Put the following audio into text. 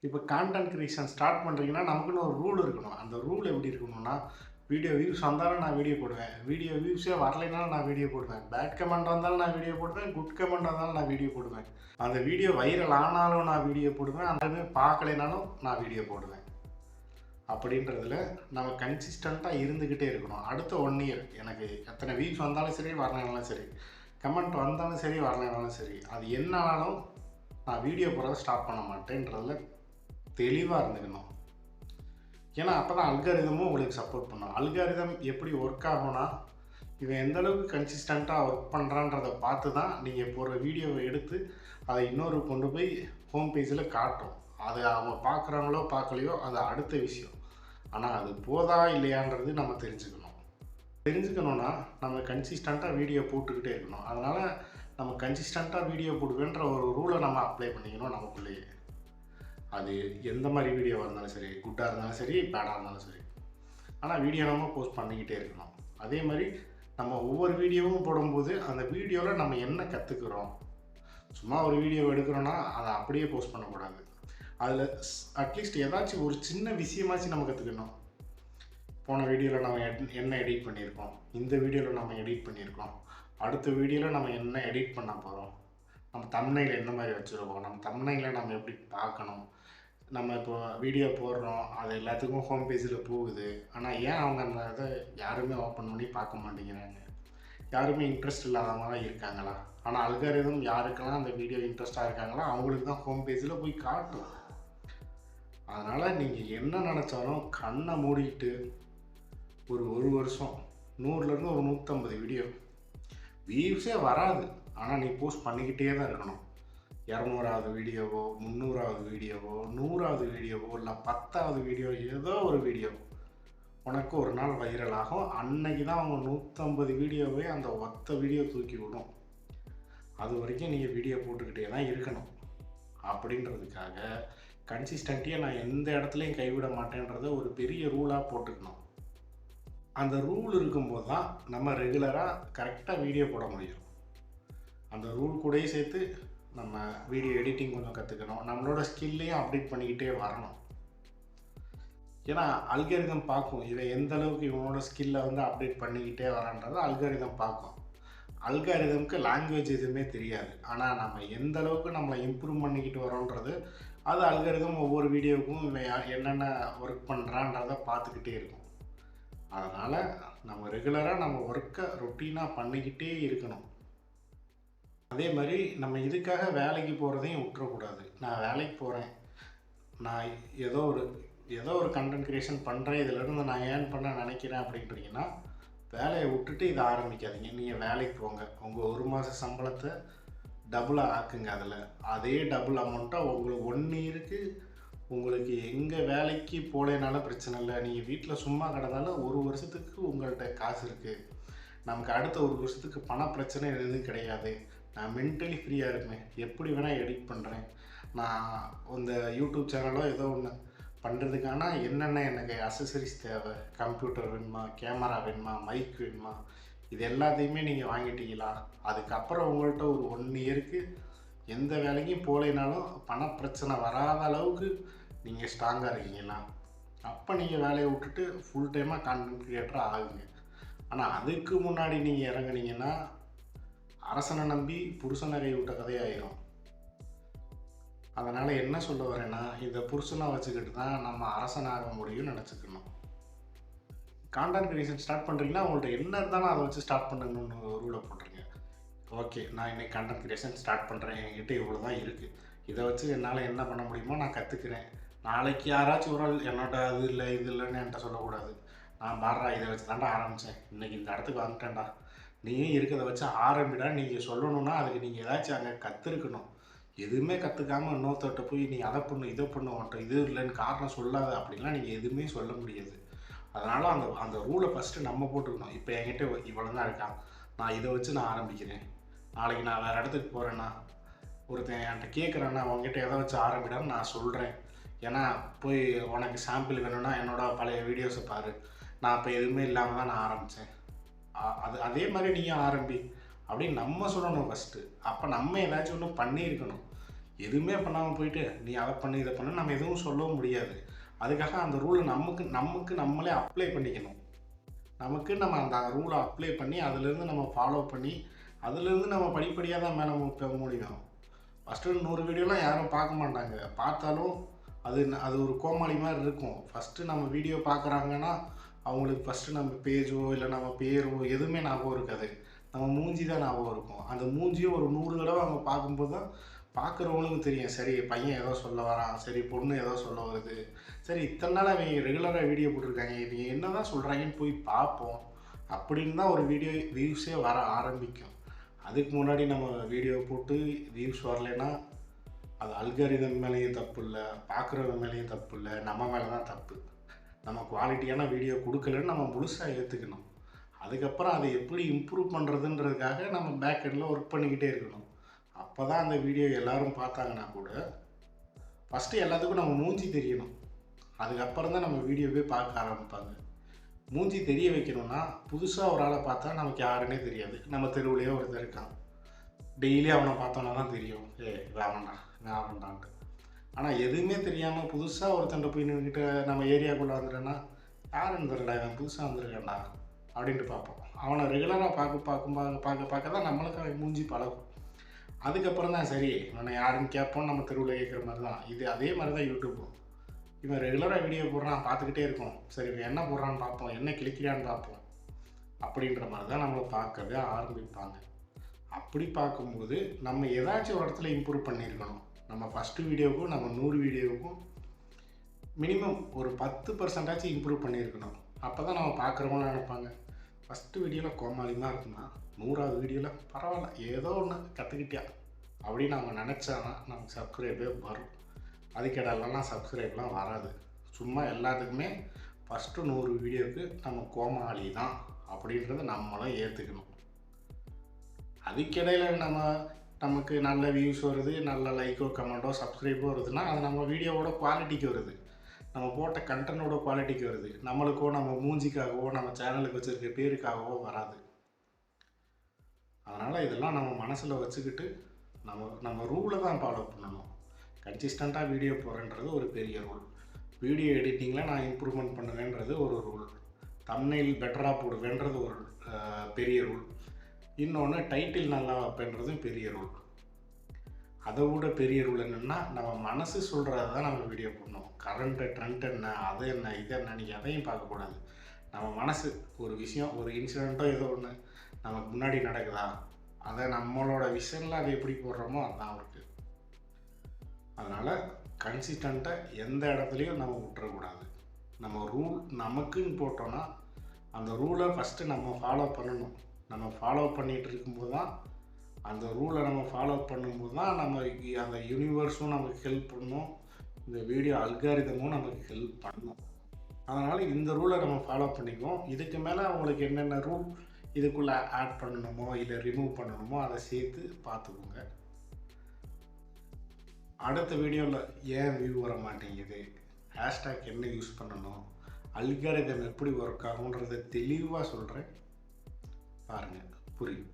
இப்போ content creation start பண்ணுறீங்கன்னா நமக்குன்னு ஒரு ரூல் இருக்கணும். அந்த ரூல் எப்படி இருக்கணும்னா, வீடியோ வியூஸ் வந்தாலும் நான் வீடியோ போடுவேன். வீடியோ வியூஸே வரலைனாலும் நான் வீடியோ போடுவேன். பேட் கமெண்ட் வந்தாலும் நான் வீடியோ போடுவேன். குட் கமெண்ட் வந்தாலும் நான் வீடியோ போடுவேன். அந்த வீடியோ வைரல் ஆனாலும் நான் வீடியோ போடுவேன். அந்த பார்க்கலைனாலும் நான் வீடியோ போடுவேன். அப்படின்றதுல நம்ம கன்சிஸ்டண்ட்டாக இருந்துக்கிட்டே இருக்கணும். அடுத்த 1 இயர் எனக்கு எத்தனை வியூஸ் வந்தாலும் சரி, வரலைனாலும் சரி, கமெண்ட் வந்தாலும் சரி, வரலைனாலும் சரி, அது என்ன ஆனாலும் நான் வீடியோ போடுறத ஸ்டாப் பண்ண மாட்டேன்றதுல தெளிவாக இருந்துக்கணும். ஏன்னா அப்போ தான் அல்காரிதமும் உங்களுக்கு சப்போர்ட் பண்ணும். அல்காரிதம் எப்படி ஒர்க் ஆகும்னா, இவன் எந்த அளவுக்கு கன்சிஸ்டண்ட்டாக ஒர்க் பண்ணுறான்றதை பார்த்து தான் நீங்கள் போடுற வீடியோவை எடுத்து அதை இன்னொரு கொண்டு போய் ஹோம் பேஜில் காட்டும். அது அவங்க பார்க்குறாங்களோ பார்க்கலையோ அது அடுத்த விஷயம். ஆனால் அது போதா இல்லையான்றது நம்ம தெரிஞ்சுக்கணுன்னா நம்ம கன்சிஸ்டண்ட்டாக வீடியோ போட்டுக்கிட்டே இருக்கணும். அதனால் நம்ம கன்சிஸ்டண்ட்டாக வீடியோ போடுவேன்ற ஒரு ரூலை நம்ம அப்ளை பண்ணிக்கணும் நமக்குள்ளேயே. அது எந்த மாதிரி வீடியோவாக இருந்தாலும் சரி, குட்டாக இருந்தாலும் சரி, பேடாக இருந்தாலும் சரி, ஆனால் வீடியோ நம்ம போஸ்ட் பண்ணிக்கிட்டே இருக்கணும். அதே மாதிரி நம்ம ஒவ்வொரு வீடியோவும் போடும்போது அந்த வீடியோவில் நம்ம என்ன கற்றுக்குறோம், சும்மா ஒரு வீடியோ எடுக்கிறோன்னா அதை அப்படியே போஸ்ட் பண்ணக்கூடாது. அதில் அட்லீஸ்ட் ஏதாச்சும் ஒரு சின்ன விஷயமாச்சும் நம்ம கற்றுக்கணும். போன வீடியோவில் நம்ம என்ன எடிட் பண்ணியிருக்கோம், இந்த வீடியோவில் நம்ம எடிட் பண்ணியிருக்கோம், அடுத்த வீடியோவில் நம்ம என்ன எடிட் பண்ண போகிறோம், நம்ம தம்ப்நெயில் என்ன மாதிரி வச்சுருக்கோம், நம்ம தம்ப்நெயிலை நம்ம எப்படி பார்க்கணும், நம்ம இப்போ வீடியோ போடுறோம் அது எல்லாத்துக்கும் ஹோம் பேஜில் போகுது, ஆனால் ஏன் அவங்க அந்த இதை யாருமே ஓப்பன் பண்ணி பார்க்க மாட்டேங்கிறாங்க, யாருமே இன்ட்ரெஸ்ட் இல்லாதவங்க தான் இருக்காங்களா? ஆனால் அல்காரிதம் யாருக்கெல்லாம் அந்த வீடியோ இன்ட்ரெஸ்ட்டாக இருக்காங்களோ அவங்களுக்கு தான் ஹோம் பேஜில் போய் காட்டும். அதனால் நீங்கள் என்ன நினச்சாலும் கண்ணை மூடிக்கிட்டு ஒரு வருஷம் 100லேருந்து ஒரு 150 வீடியோ வியூஸே வராது, ஆனால் நீ போஸ்ட் பண்ணிக்கிட்டே தான் இருக்கணும். 200வது வீடியோவோ, 300வது வீடியோவோ, 100வது வீடியோவோ, இல்லை 10வது வீடியோ, ஏதோ ஒரு வீடியோ உனக்கு ஒரு நாள் வைரல் ஆகும். அன்னைக்கு தான் அவங்க 150 வீடியோவே அந்த ஒத்த வீடியோ தூக்கி விடும். அது வரைக்கும் நீங்கள் வீடியோ போட்டுக்கிட்டே தான் இருக்கணும். அப்படின்றதுக்காக கன்சிஸ்டன்ட்டியாக நான் எந்த இடத்துலையும் கைவிட மாட்டேன்றதை ஒரு பெரிய ரூலாக போட்டுக்கணும். அந்த ரூல் இருக்கும்போது தான் நம்ம ரெகுலராக கரெக்டாக வீடியோ போட முடியும். அந்த ரூல் கூடயே சேர்த்து நம்ம வீடியோ எடிட்டிங் கொஞ்சம் கற்றுக்கணும். நம்மளோட ஸ்கில்லையும் அப்டேட் பண்ணிக்கிட்டே வரணும். ஏன்னா அல்காரிதம் பார்க்கும் இவன் எந்த அளவுக்கு இவனோட ஸ்கில்லை அப்டேட் பண்ணிக்கிட்டே வரான்றதை அல்காரிதம் பார்க்கும். அல்காரிதமுக்கு லாங்குவேஜ் எதுவுமே தெரியாது, ஆனால் நம்ம எந்த அளவுக்கு நம்மளை இம்ப்ரூவ் பண்ணிக்கிட்டு வரோன்றது அது அல்காரிதம் ஒவ்வொரு வீடியோவுக்கும் இவன் என்னென்ன ஒர்க் பண்ணுறான்றதை பார்த்துக்கிட்டே இருக்கும். அதனால் நம்ம ரெகுலராக நம்ம ஒர்க்கை ரொட்டீனாக பண்ணிக்கிட்டே இருக்கணும். அதே மாதிரி நம்ம இதுக்காக வேலைக்கு போகிறதையும் விட்டுறக்கூடாது. நான் வேலைக்கு போகிறேன், நான் ஏதோ ஒரு கண்டென்ட் க்ரியேஷன் பண்ணுறேன், இதிலேருந்து நான் ஏர்ன் பண்ண நினைக்கிறேன் அப்படின்றீங்கன்னா வேலையை விட்டுட்டு இதை ஆரம்பிக்காதீங்க. நீங்கள் வேலைக்கு போங்க, உங்கள் 1 மாத சம்பளத்தை டபுளாக ஆக்குங்க. அதே டபுள் அமௌண்ட்டாக உங்களுக்கு 1 இயருக்கு உங்களுக்கு எங்கே வேலைக்கு போகலைனாலும் பிரச்சனை இல்லை. நீங்கள் வீட்டில் சும்மா கிடந்தாலும் 1 வருஷத்துக்கு உங்கள்கிட்ட காசு இருக்குது. நமக்கு அடுத்த 1 வருஷத்துக்கு பண பிரச்சனை எதுவும் கிடையாது. நான் மென்டலி ஃப்ரீயாக இருப்பேன், எப்படி வேணால் எடிட் பண்ணுறேன். நான் இந்த யூடியூப் சேனலோ ஏதோ ஒன்று பண்ணுறதுக்கான என்னென்ன எனக்கு அசசரிஸ் தேவை, கம்ப்யூட்டர் வேணுமா, கேமரா வேணுமா, மைக் வேணுமா, இது எல்லாத்தையுமே நீங்கள் வாங்கிட்டீங்களா? அதுக்கப்புறம் உங்கள்கிட்ட ஒரு 1 இயருக்கு எந்த வேலைக்கும் போகலைனாலும் பணப்பிரச்சனை வராத அளவுக்கு நீங்கள் ஸ்ட்ராங்காக இருக்கீங்களா? அப்போ நீங்கள் வேலையை விட்டுட்டு ஃபுல் டைமாக கான்டென்ட் க்ரியேட்டராக ஆகுங்க. ஆனால் அதுக்கு முன்னாடி நீங்கள் இறங்குனீங்கன்னா அரசனை நம்பி புருஷனை கை விட்ட கதையாயிரும். அதனால் என்ன சொல்ல வரேன்னா, இந்த புருஷனை வச்சுக்கிட்டு தான் நம்ம அரசனாக முடியும்னு நினச்சிக்கணும். கான்டென்ட் க்ரியேஷன் ஸ்டார்ட் பண்ணுறீங்கன்னா உங்கள்கிட்ட என்ன இருந்தாலும் அதை வச்சு ஸ்டார்ட் பண்ணணும்னு ரூலை போட்டுருங்க. ஓகே, நான் இன்றைக்கி கான்டென்ட் க்ரியேஷன் ஸ்டார்ட் பண்ணுறேன், என்கிட்ட இவ்வளோ தான் இருக்குது, இதை வச்சு என்னால் என்ன பண்ண முடியுமோ நான் கற்றுக்கிறேன். நாளைக்கு யாராச்சும் ஒரு ஆள் என்னோட அது இல்லை இது இல்லைன்னு என்கிட்ட சொல்லக்கூடாது. நான் பாடுறா இதை வச்சு தாண்டா ஆரம்பித்தேன், இன்றைக்கி இந்த இடத்துக்கு வந்துட்டேன்டா, நீயும் இருக்கிறத வச்சு ஆரம்பிடா நீங்கள் சொல்லணுன்னா அதுக்கு நீங்கள் ஏதாச்சும் அங்கே கற்றுருக்கணும். எதுவுமே கற்றுக்காமல் இன்னொருத்தர்கிட்ட போய் நீ அதை பண்ணு இதை பண்ண மாட்டோம், இது இல்லைன்னு காரணம் சொல்லாத அப்படின்லாம் நீங்கள் எதுவுமே சொல்ல முடியாது. அதனால் அந்த ரூலை ஃபஸ்ட்டு நம்ம போட்டுக்கணும். இப்போ என்கிட்ட இவ்வளோ தான் இருக்கான், நான் இதை வச்சு நான் ஆரம்பிக்கிறேன். நாளைக்கு நான் வேறு இடத்துக்கு போகிறேன்னா ஒருத்தன் என்கிட்ட கேட்குறேன்னா அவங்ககிட்ட எதை வச்சு ஆரம்பிடான்னு நான் சொல்கிறேன். ஏன்னா போய் உனக்கு சாம்பிள் வேணும்னா என்னோடய பழைய வீடியோஸை பாரு, நான் இப்போ எதுவுமே இல்லாமல் தான் நான் ஆரம்பித்தேன், அதே மாதிரி நீயும் ஆரம்பி அப்படின்னு நம்ம சொல்லணும் ஃபஸ்ட்டு. அப்போ நம்ம ஏதாச்சும் ஒன்று பண்ணியிருக்கணும். எதுவுமே பண்ணாமல் போயிட்டு நீ அதை பண்ணு இதை பண்ணு நம்ம எதுவும் சொல்லவும் முடியாது. அதுக்காக அந்த ரூலை நமக்கு நம்மளே அப்ளை பண்ணிக்கணும். நம்ம அந்த ரூலை அப்ளை பண்ணி அதிலேருந்து நம்ம ஃபாலோ பண்ணி அதுலேருந்து நம்ம படிப்படியாக தான் மேலே போக முடியும். ஃபஸ்ட்டு 100 வீடியோலாம் யாரும் பார்க்க மாட்டாங்க. பார்த்தாலும் அது ஒரு கோமாளி மாதிரி இருக்கும். ஃபஸ்ட்டு நம்ம வீடியோ பார்க்குறாங்கன்னா அவங்களுக்கு ஃபஸ்ட்டு நம்ம பேஜோ இல்லை நம்ம பேரோ எதுவுமே ஞாபகம் இருக்காது. நம்ம மூஞ்சி தான் ஞாபகம் இருக்கும். அந்த மூஞ்சியும் ஒரு 100 தடவை அவங்க பார்க்கும்போது தான் பார்க்குறவங்களுக்கும் தெரியும். சரி பையன் ஏதோ சொல்ல வரான், சரி பொண்ணு ஏதோ சொல்ல வருது, சரி இத்தனை நாள் அவங்க ரெகுலராக வீடியோ போட்டிருக்காங்க, இவங்க என்ன தான் சொல்கிறாங்கன்னு போய் பார்ப்போம் அப்படின்னு தான் ஒரு வீடியோ வியூஸே வர ஆரம்பிக்கும். அதுக்கு முன்னாடி நம்ம வீடியோ போட்டு வியூஸ் வரலைன்னா அது அல்காரிதம் மேலேயும் தப்பு இல்லை, பார்க்குறவங்க மேலேயும் தப்பு இல்லை, நம்ம மேலே தான் தப்பு. நம்ம குவாலிட்டியான வீடியோ கொடுக்கலன்னு நம்ம முழுசாக ஏற்றுக்கணும். அதுக்கப்புறம் அதை எப்படி இம்ப்ரூவ் பண்ணுறதுன்றதுக்காக நம்ம பேக் எண்டில் ஒர்க் பண்ணிக்கிட்டே இருக்கணும். அப்போ தான் அந்த வீடியோ எல்லோரும் பார்த்தாங்கன்னா கூட ஃபஸ்ட்டு எல்லாத்துக்கும் நம்ம மூஞ்சி தெரியணும். அதுக்கப்புறம் தான் நம்ம வீடியோவே பார்க்க ஆரம்பிப்பாங்க. மூஞ்சி தெரிய வைக்கணும்னா புதுசாக ஒரு ஆளை பார்த்தா நமக்கு யாருன்னே தெரியாது. நம்ம தெருவுலேயே ஒருத்தர் இருக்கான், டெய்லி அவனை பார்த்தோன்னா தான் தெரியும் வேண்டான்ட்டு. ஆனால் எதுவுமே தெரியாமல் புதுசாக ஒருத்தன்ட்ட போய் நின்றுக்கிட்ட நம்ம ஏரியாக்குள்ளே வந்துட்டோன்னா யாருன்னு தெரியல, இவன் புதுசாக வந்திருக்கான்டா அப்படின்ட்டு பார்ப்போம். அவனை ரெகுலராக பார்க்க தான் நம்மளுக்கு அவன் மூஞ்சி பழகும். அதுக்கப்புறம் தான் சரி இவனை யாருன்னு கேட்போம், நம்ம தெருவில் கேட்குற மாதிரி தான் இது. அதே மாதிரி தான் யூடியூப்பும். இவன் ரெகுலராக வீடியோ போடுறான், பார்த்துக்கிட்டே இருக்கும், சரி இவன் என்ன போடுறான்னு பார்ப்போம், என்ன கிளிக்கிறான்னு பார்ப்போம் அப்படின்ற மாதிரி தான் நம்மளை பார்க்கவே ஆரம்பிப்பாங்க. அப்படி பார்க்கும்போது நம்ம ஏதாச்சும் ஒரு இடத்துல இம்ப்ரூவ் பண்ணியிருக்கணும். நம்ம ஃபஸ்ட்டு வீடியோவுக்கும் நம்ம 100 வீடியோவுக்கும் மினிமம் ஒரு 10% இம்ப்ரூவ் பண்ணியிருக்கணும். அப்போ தான் நம்ம பார்க்குறவங்களும் நினைப்பாங்க, ஃபஸ்ட்டு வீடியோவில் கோமாளிமாக இருக்குன்னா 100வது வீடியோவில் பரவாயில்ல ஏதோ ஒன்று கற்றுக்கிட்டியா அப்படின்னு நம்ம நினச்சானா நமக்கு சப்ஸ்கிரைபே வரும். அதுக்கிடலாம் சப்ஸ்கிரைப்லாம் வராது. சும்மா எல்லாத்துக்குமே ஃபஸ்ட்டு 100 வீடியோவுக்கு நம்ம கோமாளி தான் அப்படின்றத நம்மளும் ஏற்றுக்கணும். அதுக்கிடையில் நமக்கு நல்ல வியூஸ் வருது, நல்ல லைக்கோ கமெண்ட்டோ சப்ஸ்கிரைபோ வருதுன்னா அது நம்ம வீடியோவோட குவாலிட்டிக்கு வருது, நம்ம போட்ட கண்டென்ட்டோட குவாலிட்டிக்கு வருது. நம்மளுக்கோ நம்ம மூஞ்சிக்காகவோ நம்ம சேனலுக்கு வச்சுருக்க பேருக்காகவோ வராது. அதனால் இதெல்லாம் நம்ம மனசில் வச்சுக்கிட்டு நம்ம ரூலை தான் ஃபாலோ பண்ணணும். கன்சிஸ்டண்ட்டாக வீடியோ போடுறன்றது ஒரு பெரிய ரூல். வீடியோ எடிட்டிங்கில் நான் இம்ப்ரூவ்மெண்ட் பண்ணுவேன்றது ஒரு ரூல். தம்ப்நெயில் பெட்டராக போடுவேன்றது ஒரு பெரிய ரூல். இன்னொன்று டைட்டில் நல்லா வைப்பேன்றதும் பெரிய ரூல். அதை விட பெரிய ரூல் என்னென்னா நம்ம மனசு சொல்கிறத தான் நம்ம வீடியோ பண்ணணும். கரண்ட்டு ட்ரெண்ட் என்ன, அது என்ன, இது என்ன, நீங்கள் அதையும் பார்க்கக்கூடாது. நம்ம மனசு ஒரு விஷயம், ஒரு இன்சிடெண்ட்டோ ஏதோ ஒன்று நமக்கு முன்னாடி நடக்குதா, அதை நம்மளோட விஷனில் அதை எப்படி போடுறோமோ அதுதான் இருக்குது. அதனால் கன்சிஸ்டண்ட்டாக எந்த இடத்துலையும் நம்ம விட்டுறக்கூடாது. நம்ம ரூல் நமக்குன்னு போட்டோன்னா அந்த ரூலை ஃபஸ்ட்டு நம்ம ஃபாலோ பண்ணணும். நம்ம ஃபாலோ பண்ணிகிட்டு இருக்கும்போது தான் அந்த ரூலை நம்ம ஃபாலோ பண்ணும்போது தான் நம்ம அந்த யூனிவர்ஸும் நமக்கு ஹெல்ப் பண்ணும், இந்த வீடியோ அல்காரிதமும் நமக்கு ஹெல்ப் பண்ணும். அதனால் இந்த ரூலை நம்ம ஃபாலோ பண்ணிக்குவோம். இதுக்கு மேலே அவங்களுக்கு என்னென்ன ரூல் இதுக்குள்ளே ஆட் பண்ணணுமோ இல்லை ரிமூவ் பண்ணணுமோ அதை சேர்த்து பார்த்துக்கோங்க. அடுத்த வீடியோவில் ஏன் வியூ வர மாட்டேங்குது, ஹேஷ்டேக் என்ன யூஸ் பண்ணணும், அல்காரிதம் எப்படி ஒர்க் ஆகுன்றதை தெளிவாக சொல்கிறேன், பாருங்கள், புரியும்.